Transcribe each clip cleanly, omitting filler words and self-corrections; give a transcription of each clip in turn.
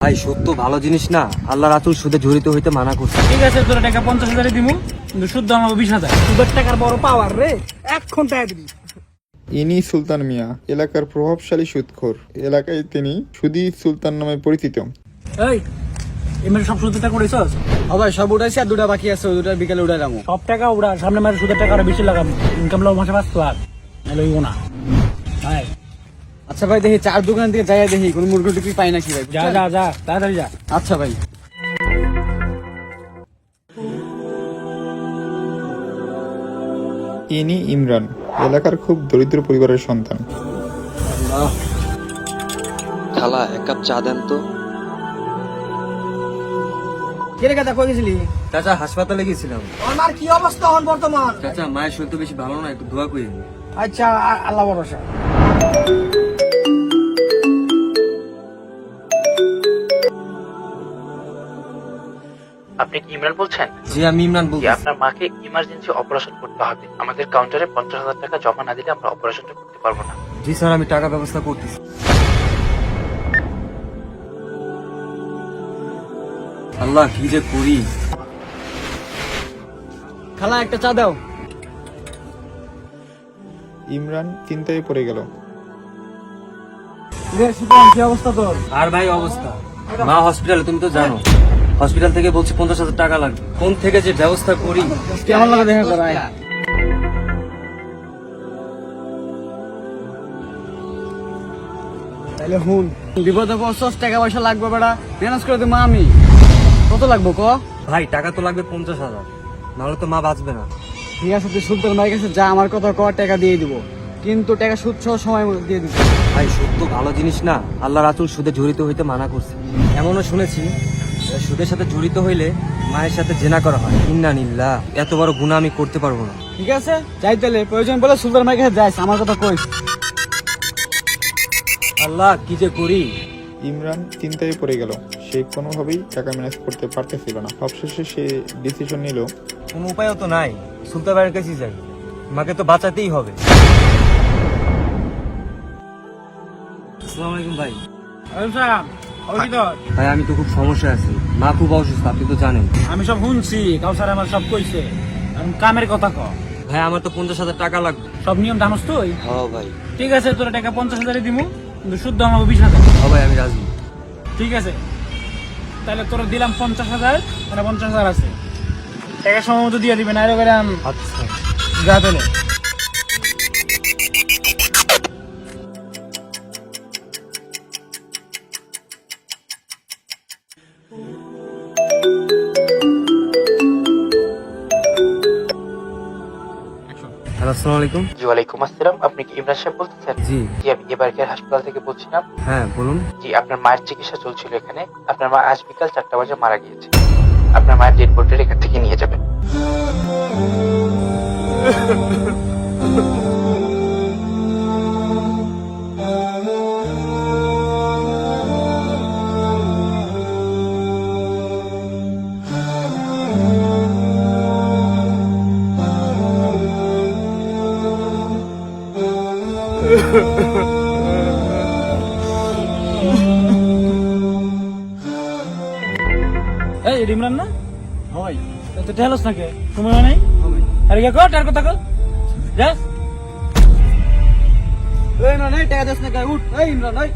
ভাই সত্য ভালো জিনিস না, আল্লাহ রাসূল সুদে জড়িত হইতে মানা করছে। ঠিক আছে, তোর টাকা 50,000 দিমু, কিন্তু শুদ্ধ আমার 20,000। সুদের টাকার বড় পাওয়ার রে, এক ঘন্টায় দিবি। ইনি সুলতান মিয়া, এলাকার প্রভাবশালী সুদখোর। এলাকায় তিনি সুদী সুলতান নামে পরিচিত। এই এমনি সব সুদের টাকা উড়াইছস? ভাই সব উঠাইছি, আর দুটা বাকি আছে, ওই দুটা বিকালে উঠাইলাম। সব টাকা উড়া, সামনে মাসে সুদের টাকা আরো বেশি লাগাবো। ইনকাম লাভ মাসে 5 লাখ, নাহলে হইব না। ভাই আচ্ছা ভাই, দেখি চার দোকান থেকে যাই, দেখি কোন মুরগি টুকি পাই নাকি ভাই। যা যা যা, তাড়াতাড়ি যা। আচ্ছা ভাই। ইনি ইমরান, এলাকার খুব দরিদ্র পরিবারের সন্তান। খালা এক কাপ চা দেন তো। কে রে কথা কই গেছিলি? চাচা হাসপাতালে গেছিলাম। আমার কি অবস্থা হন বর্তমান? চাচা মায়ের শরীর তো বেশি ভালো না, একটু দোয়া করি। আচ্ছা, আল্লাহ ভরসা। আপনি কি ইমরান বলছেন? জি আমি ইমরান বলছি। আপনার মাকে ইমার্জেন্সি অপারেশন করতে হবে। আমাদের কাউন্টারে 50,000 টাকা জমা না দিলে আমরা অপারেশনটা করতে পারবো না। জি স্যার, আমি টাকা ব্যবস্থা করতেছি। আল্লাহ কি যে করি। খালা একটা চা দাও। ইমরান চিন্তায় পড়ে গেল। রে সুপন, কি অবস্থা তোর? আর ভাই অবস্থা, মা হসপিটালে, তুমি তো জানো। হসপিটাল থেকে বলছে 50,000 টাকা লাগবে। কোন থেকে যে ব্যবস্থা করি। কেমন লাগে দেখা করায়? তাইলে হুন, বিপদে পড়ছস, টাকা পয়সা লাগবে বেড়া, ম্যানেজ করে দেবো আমি। কত লাগবো ক? ভাই টাকা তো লাগবে 50,000, নাহলে তো মা বাঁচবে না। ঠিক আছে, তুই সুলতান ভাই কাছে যা, আমার কথা ক, টাকা দিয়ে দিব, কিন্তু টাকা সুদ সহ সময় মতো দিয়ে দিব। ভাই সত্য ভালো জিনিস না, আল্লাহ রাসূল সুদে জড়িত হইতে মানা করছে। এমনও শুনেছি সুদের সাথে জড়িত হইলে মায়ের সাথে জেনা করা হয়। ইন্না নিল্লাহ, এত বড় গুনাহ আমি করতে পারবো না। ঠিক আছে, যাই তাহলে, প্রয়োজন বলে সুলতান ভাই কাছে যাইস, আমার কথা কইস। আল্লাহ কি যে করি। ইমরান চিন্তায় পড়ে গেল। সে কোনোভাবেই টাকা ম্যানেজ করতে পারতেছিল না। সবশেষে সে ডিসিশন নিল, কোনো উপায়ও তো নাই, সুলতান ভাইয়ের কাছেই যাই, মাকে তো বাঁচাতেই হবে। আসসালামু আলাইকুম ভাই। ভাই আমি তো খুব সমস্যা আছি, মা খুব অসুস্থ, আপনি তো জানেন। আমি সব শুনছি, কাউসার আমার সব কইছে। এখন কামের কথা ক। ভাই আমার তো 50,000 টাকা লাগবে। সব নিয়ম জানোস তুই? হ্যাঁ ভাই। ঠিক আছে, তোর টাকা 50,000 দিমু, কিন্তু শুদ্ধ আমার 20,000। হ্যাঁ ভাই আমি রাজি। ঠিক আছে, তাহলে তোর দিলাম 50,000, মানে 50,000 আছে। টাকা সময় মতো দিয়ে দিবেন, আর এবারে আচ্ছা যা তাহলে। হ্যালো আসসালামু আলাইকুম। জি ওয়ালাইকুম আসসালাম। আপনি কি ইমরান সাহেব বলতেছেন? জি। জি, আমি এবার কেয়ার হাসপাতাল থেকে বলছিলাম। হ্যাঁ বলুন। জি, আপনার মায়ের চিকিৎসা চলছিল এখানে। আপনার মা আজ বিকাল 4টা বাজে মারা গিয়েছে। আপনার মায়ের ডেড বডিটা এখান থেকে নিয়ে যাবেন। এই এটা ইমরান না? হয়। তো ঠেলস নাকি? সময় হয় নাই? আরে কে কর, টার কথা কর। যা। এই ইমরান, এই টাকা দিস না কে? উঠ, এই ইমরান, এই।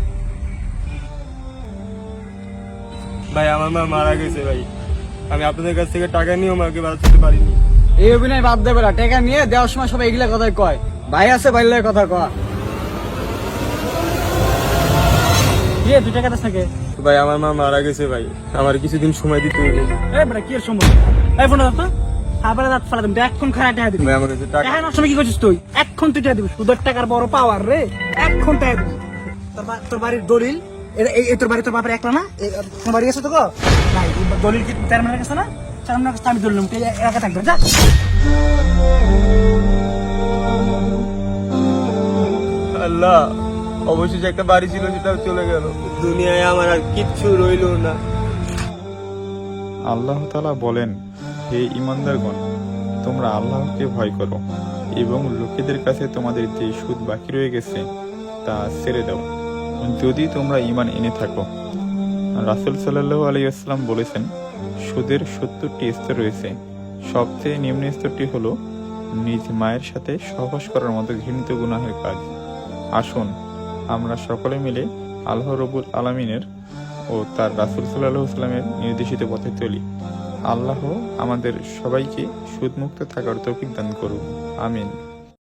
ভাই আমার মা মারা গেছে ভাই, আমি আপনাদের কাছ থেকে টাকা নিয়েও মাকে বাঁচাতে পারিনি। এই অভিনয় বাদ দেবে না, টাকা নিয়ে দেওয়ার সময় সবাই এগুলা কথাই কয়। ভাই আছে, ভাইলের কথা কয়। ইয়ে তুই টাকা দিস নাকি? ভাই আমার মা মারা গেছে ভাই, আমার কিছুদিন সময় দিতে হইবে। এই বেটা কি এর সম্ভব? এই ফোনটা দাও তো। খাবারে দাঁত ফালা দিম, এখন খায় টাকা দিবি। ভাই আমার কাছে টাকা। টাকা নষ্ট কি করছিস তুই? এখন তুই টাকা দিবি, সুদের টাকার বড় পাওয়ার রে, এখন টাকা দিবি। তোর বাড়ির দলিল, এই তোর বাড়ি তোর বাপের একলা না? তোর বাড়ি আছে তো গো? নাই, দলিল কি চেয়ারম্যানের কাছে না? চেয়ারম্যানের কাছে আমি দলিল নিলাম, এলাকা থাকবে যা। আল্লাহ, অবশেষে একটা বাড়ি ছিল সেটাও চলে গেল, দুনিয়ায় আমার আর কিচ্ছু রইলো না। আল্লাহ তাআলা বলেন, হে ঈমানদারগণ, তোমরা আল্লাহকে ভয় করো এবং লোকেদের কাছে তোমাদের যে সুদ বাকি রয়ে গেছে তা ছেড়ে দাও, যদি তোমরা ঈমান এনে থাকো। রাসূল সাল্লাল্লাহু আলাইহি ওয়াসাল্লাম বলেছেন, সুদের 70টি স্তর রয়েছে। সবচেয়ে নিম্ন স্তরটি হলো নিজ মায়ের সাথে সহবাস করার মতো ঘৃণিত গুনাহের কাজ। আসুন আমরা সকলে মিলে আল্লাহ রব্বুল আলামিনের ও তার রাসূল সাল্লাল্লাহু আলাইহি ওয়াসাল্লামের নির্দেশিত পথে চলি। আল্লাহ আমাদের সবাইকে সুদমুক্ত থাকার তৌফিক দান করুন। আমিন।